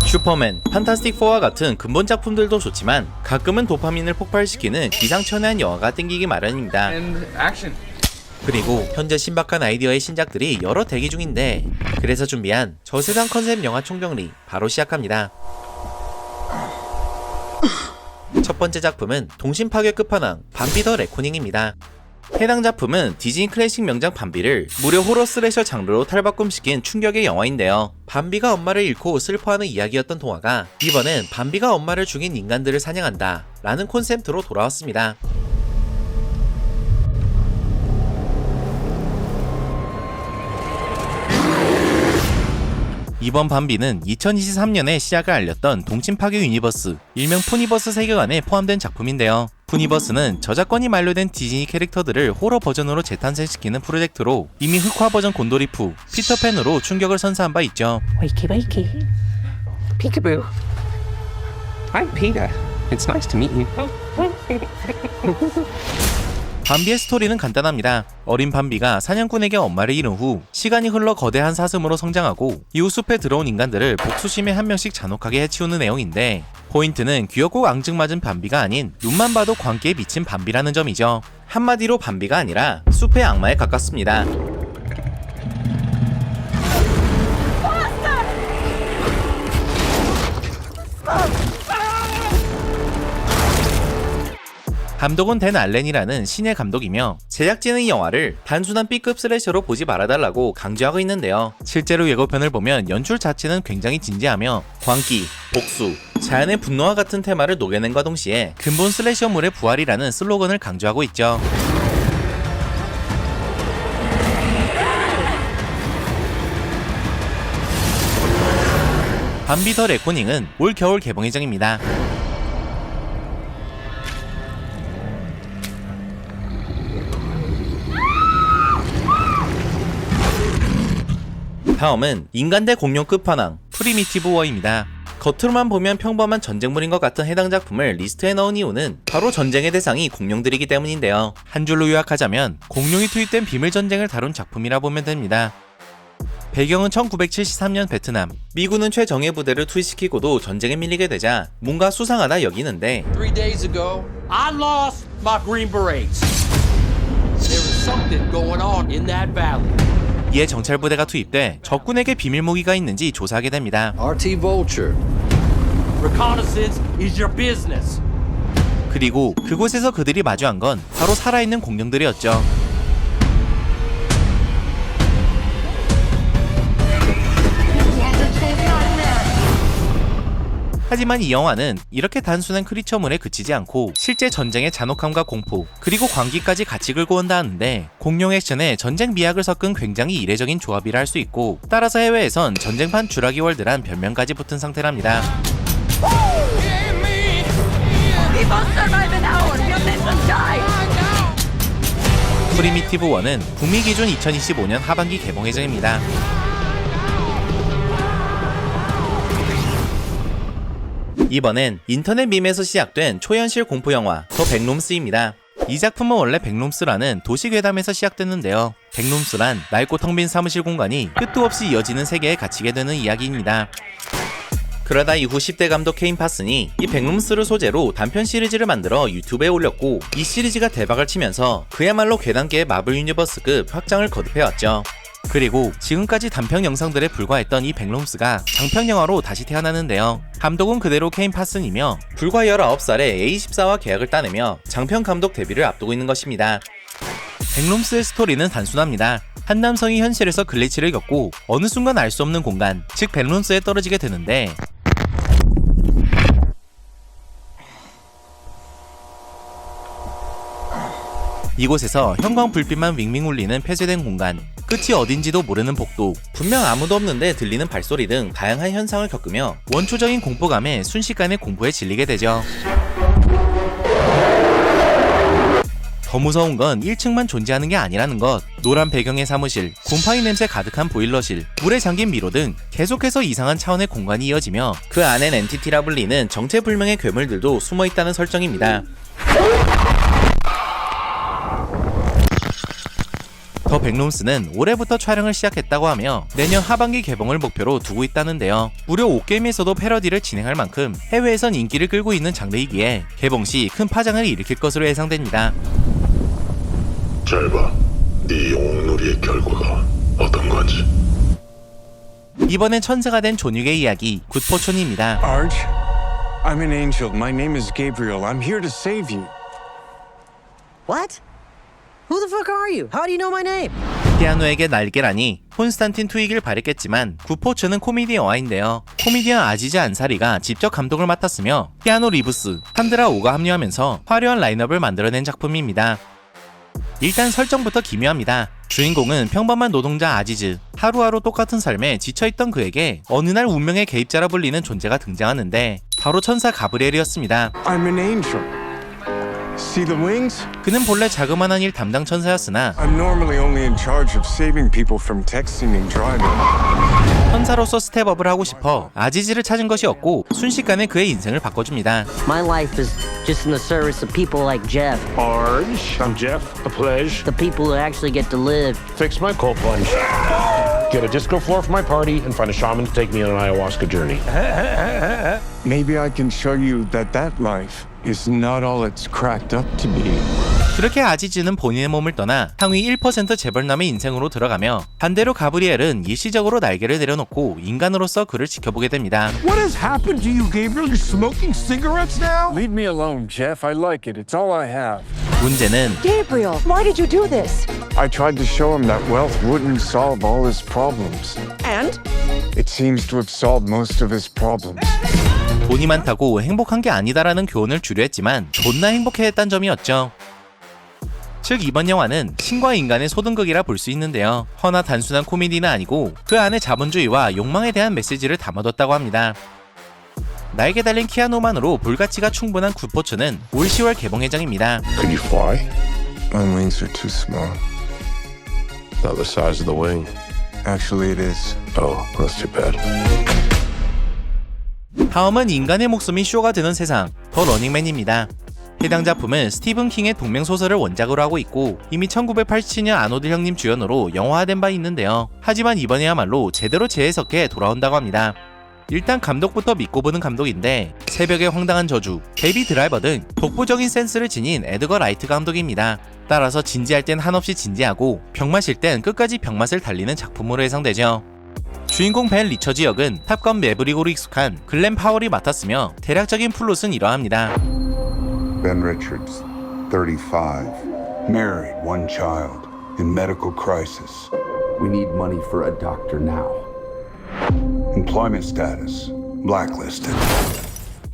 슈퍼맨, 판타스틱 4와 같은 근본 작품들도 좋지만 가끔은 도파민을 폭발시키는 기상천외한 영화가 땡기기 마련입니다. 그리고 현재 신박한 아이디어의 신작들이 여러 대기 중인데, 그래서 준비한 저세상 컨셉 영화 총정리 바로 시작합니다. 첫 번째 작품은 동심 파괴 끝판왕 밤비 더 레코닝입니다. 해당 작품은 디즈니 클래식 명작 밤비를 무려 호러 슬래셔 장르로 탈바꿈시킨 충격의 영화인데요. 밤비가 엄마를 잃고 슬퍼하는 이야기였던 동화가 이번엔 밤비가 엄마를 죽인 인간들을 사냥한다 라는 콘셉트로 돌아왔습니다. 이번 밤비는 2023년에 시작을 알렸던 동심 파괴 유니버스, 일명 푸니버스 세계관에 포함된 작품인데요. 푸니버스는 저작권이 만료된 디즈니 캐릭터들을 호러 버전으로 재탄생시키는 프로젝트로 이미 흑화 버전 곤돌이프, 피터팬으로 충격을 선사한 바 있죠. Wakey, wakey. Peekaboo. I'm Peter. It's nice to meet you. 밤비의 스토리는 간단합니다. 어린 밤비가 사냥꾼에게 엄마를 잃은 후 시간이 흘러 거대한 사슴으로 성장하고 이후 숲에 들어온 인간들을 복수심에 한 명씩 잔혹하게 해치우는 내용인데, 포인트는 귀엽고 앙증맞은 밤비가 아닌 눈만 봐도 광기에 미친 밤비라는 점이죠. 한마디로 밤비가 아니라 숲의 악마에 가깝습니다. 감독은 댄 알렌이라는 신의 감독이며, 제작진은 이 영화를 단순한 B급 슬래셔로 보지 말아달라고 강조하고 있는데요. 실제로 예고편을 보면 연출 자체는 굉장히 진지하며 광기, 복수, 자연의 분노와 같은 테마를 녹여낸과 동시에 근본 슬래셔물의 부활이라는 슬로건을 강조하고 있죠. 밤비 더 레코닝은 올 겨울 개봉 예정입니다. 다음은 인간 대 공룡 끝판왕 프리미티브 워입니다. 겉으로만 보면 평범한 전쟁물인 것 같은 해당 작품을 리스트에 넣은 이유는 바로 전쟁의 대상이 공룡들이기 때문인데요. 한 줄로 요약하자면 공룡이 투입된 비밀 전쟁을 다룬 작품이라 보면 됩니다. 배경은 1973년 베트남. 미군은 최정예 부대를 투입시키고도 전쟁에 밀리게 되자 뭔가 수상하다 여기는데, 3 days ago, I lost my Green Berets. There is something going on in that valley. 이에 정찰부대가 투입돼 적군에게 비밀 무기가 있는지 조사하게 됩니다. RT Vulture. Reconnaissance is your business. 그리고 그곳에서 그들이 마주한 건 바로 살아있는 공룡들이었죠. 하지만 이 영화는 이렇게 단순한 크리처물에 그치지 않고 실제 전쟁의 잔혹함과 공포, 그리고 광기까지 같이 긁고 온다 하는데, 공룡 액션에 전쟁 미학을 섞은 굉장히 이례적인 조합이라 할 수 있고, 따라서 해외에선 전쟁판 주라기 월드란 별명까지 붙은 상태랍니다. 프리미티브 1은 북미 기준 2025년 하반기 개봉 예정입니다. 이번엔 인터넷 밈에서 시작된 초현실 공포영화 더 백룸스입니다. 이 작품은 원래 백룸스라는 도시괴담에서 시작됐는데요. 백룸스란 낡고 텅 빈 사무실 공간이 끝도 없이 이어지는 세계에 갇히게 되는 이야기입니다. 그러다 이후 10대 감독 케인 파슨이 이 백룸스를 소재로 단편 시리즈를 만들어 유튜브에 올렸고, 이 시리즈가 대박을 치면서 그야말로 괴담계의 마블 유니버스급 확장을 거듭해왔죠. 그리고 지금까지 단편 영상들에 불과했던 이 백룸스가 장편 영화로 다시 태어나는데요. 감독은 그대로 케인 파슨이며 불과 19살에 A24와 계약을 따내며 장편 감독 데뷔를 앞두고 있는 것입니다. 백룸스의 스토리는 단순합니다. 한 남성이 현실에서 글리치를 겪고 어느 순간 알 수 없는 공간, 즉 백룸스에 떨어지게 되는데, 이곳에서 형광 불빛만 윙윙 울리는 폐쇄된 공간, 끝이 어딘지도 모르는 복도, 분명 아무도 없는데 들리는 발소리 등 다양한 현상을 겪으며 원초적인 공포감에 순식간에 공포에 질리게 되죠. 더 무서운 건 1층만 존재하는 게 아니라는 것. 노란 배경의 사무실, 곰팡이 냄새 가득한 보일러실, 물에 잠긴 미로 등 계속해서 이상한 차원의 공간이 이어지며 그 안엔 엔티티라 불리는 정체불명의 괴물들도 숨어있다는 설정입니다. 더 백룸스는 올해부터 촬영을 시작했다고 하며 내년 하반기 개봉을 목표로 두고 있다는데요. 무려 5게임에서도 패러디를 진행할 만큼 해외에선 인기를 끌고 있는 장르이기에 개봉 시 큰 파장을 일으킬 것으로 예상됩니다. 잘 봐. 네 영웅놀이의 결과가 어떤 건지. 이번엔 천사가 된 존윅의 이야기 굿포춘입니다. Arch, I'm an angel. My name is Gabriel. I'm here to save you. What? Who the fuck are you? How do you know my name? 피아노에게 날개라니 콘스탄틴 투이길 바랬겠지만 굿포춘은 코미디 영화인데요. 코미디언 아지즈 안사리가 직접 감독을 맡았으며 피아노 리브스, 산드라 오가 합류하면서 화려한 라인업을 만들어낸 작품입니다. 일단 설정부터 기묘합니다. 주인공은 평범한 노동자 아지즈. 하루하루 똑같은 삶에 지쳐있던 그에게 어느 날 운명의 개입자라 불리는 존재가 등장하는데 바로 천사 가브리엘이었습니다. I'm an angel. See the wings? 그는 본래 자그마한 일 담당 천사였으나 I'm normally only in charge of saving people from texting and driving. 천사로서 스텝업을 하고 싶어 아지즈를 찾은 것이었고 순식간에 그의 인생을 바꿔줍니다. My life is just in the service of people like Jeff. Arch, I'm Jeff, a pledge. The people who actually get to live. Fix my cold plunge. Get a disco floor for my party and find a shaman to take me on an ayahuasca journey. Maybe I can show you that life is not all it's cracked up to be. 그렇게 아지즈는 본인의 몸을 떠나 상위 1% 재벌남의 인생으로 들어가며 반대로 가브리엘은 일시적으로 날개를 내려놓고 인간으로서 그를 지켜보게 됩니다. What has happened to you, Gabriel? You're smoking cigarettes now? Leave me alone, Jeff. I like it. It's all I have. 문제는 Gabriel, why did you do this? I tried to show him that wealth wouldn't solve all his problems. And? It seems to have solved most of his problems. 돈이 많다고 행복한 게 아니다라는 교훈을 주려 했지만 존나 행복해했단 점이었죠. 즉 이번 영화는 신과 인간의 소등극이라 볼 수 있는데요. 허나 단순한 코미디는 아니고 그 안에 자본주의와 욕망에 대한 메시지를 담아뒀다고 합니다. 날개 달린 키아노만으로 불가치가 충분한 굿포춘은 올 10월 개봉 예정입니다. Can you fly? My wings are too small. Not the size of the wing. Actually, it is. Oh, that's too bad. 다음은 인간의 목숨이 쇼가 되는 세상, 더 러닝맨입니다. 해당 작품은 스티븐 킹의 동명소설을 원작으로 하고 있고 이미 1987년 아노드 형님 주연으로 영화화된 바 있는데요. 하지만 이번에야말로 제대로 재해석해 돌아온다고 합니다. 일단 감독부터 믿고 보는 감독인데 새벽의 황당한 저주, 베이비 드라이버 등 독보적인 센스를 지닌 에드거 라이트 감독입니다. 따라서 진지할 땐 한없이 진지하고 병 마실 땐 끝까지 병맛을 달리는 작품으로 예상되죠. 주인공 벤 리처즈 역은 탑건 매브릭으로 익숙한 글렌 파월이 맡았으며 대략적인 플롯은 이러합니다. Ben Richards, 35, married, one child, in medical crisis. We need money for a doctor now. Employment status, blacklisted.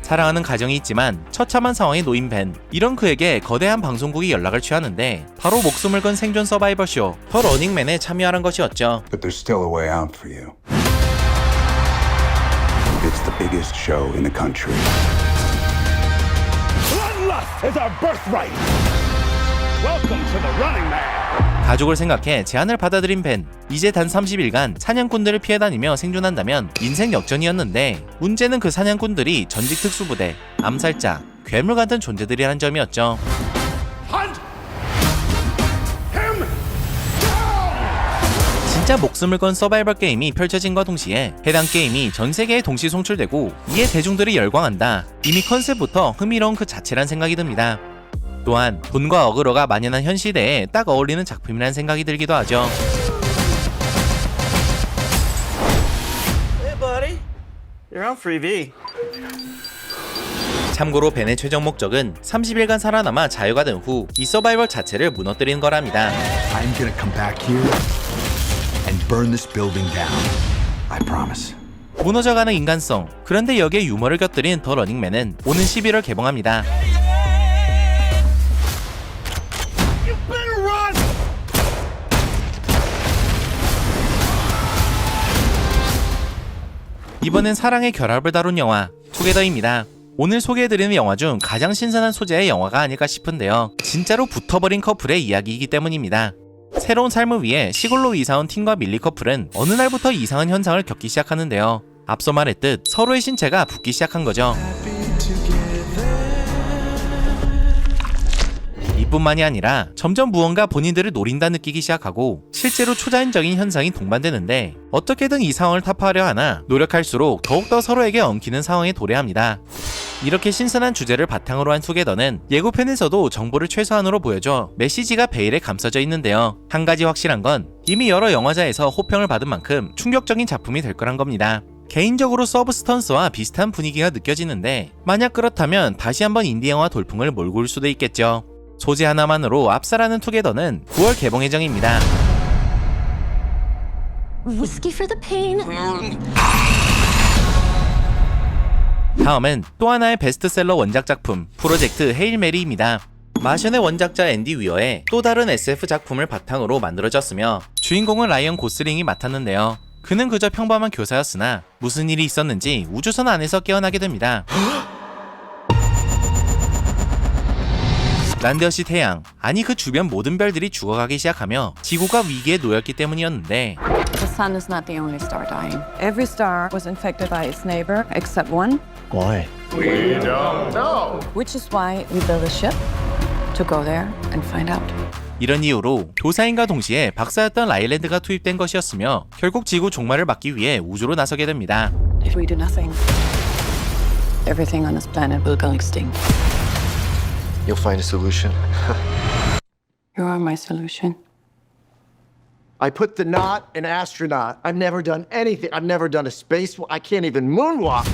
사랑하는 가정이 있지만 처참한 상황에 놓인 벤. 이런 그에게 거대한 방송국이 연락을 취하는데 바로 목숨을 건 생존 서바이벌쇼 더 러닝맨에 참여하는 것이었죠. But there's still a way out for you. It's the biggest show in the country. Bloodlust is our birthright. Welcome to the Running Man. 가족을 생각해 제안을 받아들인 벤. 이제 단 30일간 사냥꾼들을 피해 다니며 생존한다면 인생 역전이었는데 문제는 그 사냥꾼들이 전직 특수부대, 암살자, 괴물 같은 존재들이라는 점이었죠. 진짜 목숨을 건 서바이벌 게임이 펼쳐진과 동시에 해당 게임이 전 세계에 동시 송출되고 이에 대중들이 열광한다. 이미 컨셉부터 흥미로운 그 자체란 생각이 듭니다. 또한 돈과 어그로가 만연한 현 시대에 딱 어울리는 작품이라는 생각이 들기도 하죠. Hey buddy, you're on freebie. 참고로 벤의 최종 목적은 30일간 살아남아 자유가 된 후 이 서바이벌 자체를 무너뜨리는 거랍니다. I'm gonna come back here and burn this building down. I promise. 무너져가는 인간성, 그런데 여기에 유머를 곁들인 더 러닝맨은 오는 11월 개봉합니다. 이번엔 사랑의 결합을 다룬 영화 투게더입니다. 오늘 소개해드리는 영화 중 가장 신선한 소재의 영화가 아닐까 싶은데요. 진짜로 붙어버린 커플의 이야기이기 때문입니다. 새로운 삶을 위해 시골로 이사온 팀과 밀리 커플은 어느 날부터 이상한 현상을 겪기 시작하는데요. 앞서 말했듯 서로의 신체가 붙기 시작한 거죠. 그뿐만이 아니라 점점 무언가 본인들을 노린다 느끼기 시작하고 실제로 초자연적인 현상이 동반되는데 어떻게든 이 상황을 타파하려 하나 노력할수록 더욱더 서로에게 엉키는 상황에 도래합니다. 이렇게 신선한 주제를 바탕으로 한 투게더는 예고편에서도 정보를 최소한으로 보여줘 메시지가 베일에 감싸져 있는데요. 한 가지 확실한 건 이미 여러 영화자에서 호평을 받은 만큼 충격적인 작품이 될 거란 겁니다. 개인적으로 서브스턴스와 비슷한 분위기가 느껴지는데 만약 그렇다면 다시 한번 인디 영화 돌풍을 몰고 올 수도 있겠죠. 소재 하나만으로 압살하는 투게더는 9월 개봉 예정입니다. Whiskey for the pain. 다음은 또 하나의 베스트셀러 원작 작품 프로젝트 헤일 메리입니다. 마션의 원작자 앤디 위어의 또 다른 SF 작품을 바탕으로 만들어졌으며 주인공은 라이언 고슬링이 맡았는데요. 그는 그저 평범한 교사였으나 무슨 일이 있었는지 우주선 안에서 깨어나게 됩니다. 란데어시 태양, 아니 그 주변 모든 별들이 죽어가기 시작하며 지구가 위기에 놓였기 때문이었는데 The sun is not the only star dying. Every star was infected by its neighbor except one. Why? We don't know. Which is why we built a ship to go there and find out. 이런 이유로 교사인과 동시에 박사였던 라일랜드가 투입된 것이었으며 결국 지구 종말을 막기 위해 우주로 나서게 됩니다. If we do nothing, everything on this planet will go extinct. You'll find a solution. You are my solution. I put the knot in astronaut. I've never done anything. I've never done a spacewalk. I can't even moonwalk.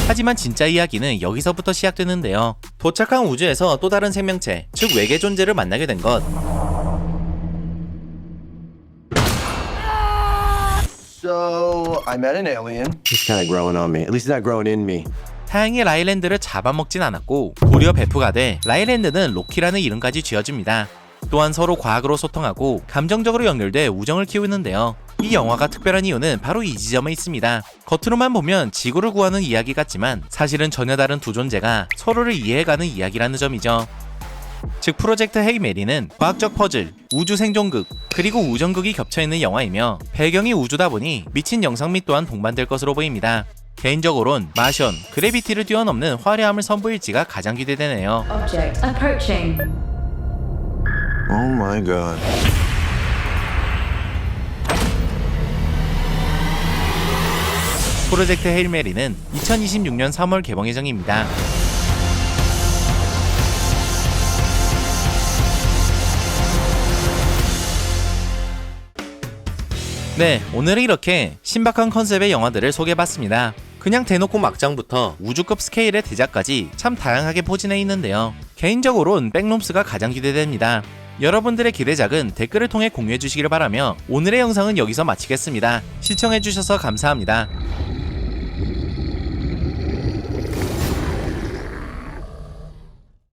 하지만 진짜 이야기는 여기서부터 시작되는데요. 도착한 우주에서 또 다른 생명체, 즉 외계 존재를 만나게 된 것. So I met an alien. He's kind of growing on me. At least he's not growing in me. 다행히 라일랜드를 잡아먹진 않았고 도리어 배프가 돼 라일랜드는 로키라는 이름까지 지어집니다. 또한 서로 과학으로 소통하고 감정적으로 연결돼 우정을 키우는데요. 이 영화가 특별한 이유는 바로 이 지점에 있습니다. 겉으로만 보면 지구를 구하는 이야기 같지만 사실은 전혀 다른 두 존재가 서로를 이해해가는 이야기라는 점이죠. 즉 프로젝트 헤이 메리는 과학적 퍼즐, 우주 생존극, 그리고 우정극이 겹쳐있는 영화이며 배경이 우주다 보니 미친 영상미 또한 동반될 것으로 보입니다. 개인적으론 마션, 그래비티를 뛰어넘는 화려함을 선보일지가 가장 기대되네요. Object approaching. Oh my god. 프로젝트 헤일 메리는 2026년 3월 개봉 예정입니다. 네, 오늘은 이렇게 신박한 컨셉의 영화들을 소개해봤습니다. 그냥 대놓고 막장부터 우주급 스케일의 대작까지 참 다양하게 포진해 있는데요. 개인적으로는 백룸스가 가장 기대됩니다. 여러분들의 기대작은 댓글을 통해 공유해주시길 바라며 오늘의 영상은 여기서 마치겠습니다. 시청해주셔서 감사합니다.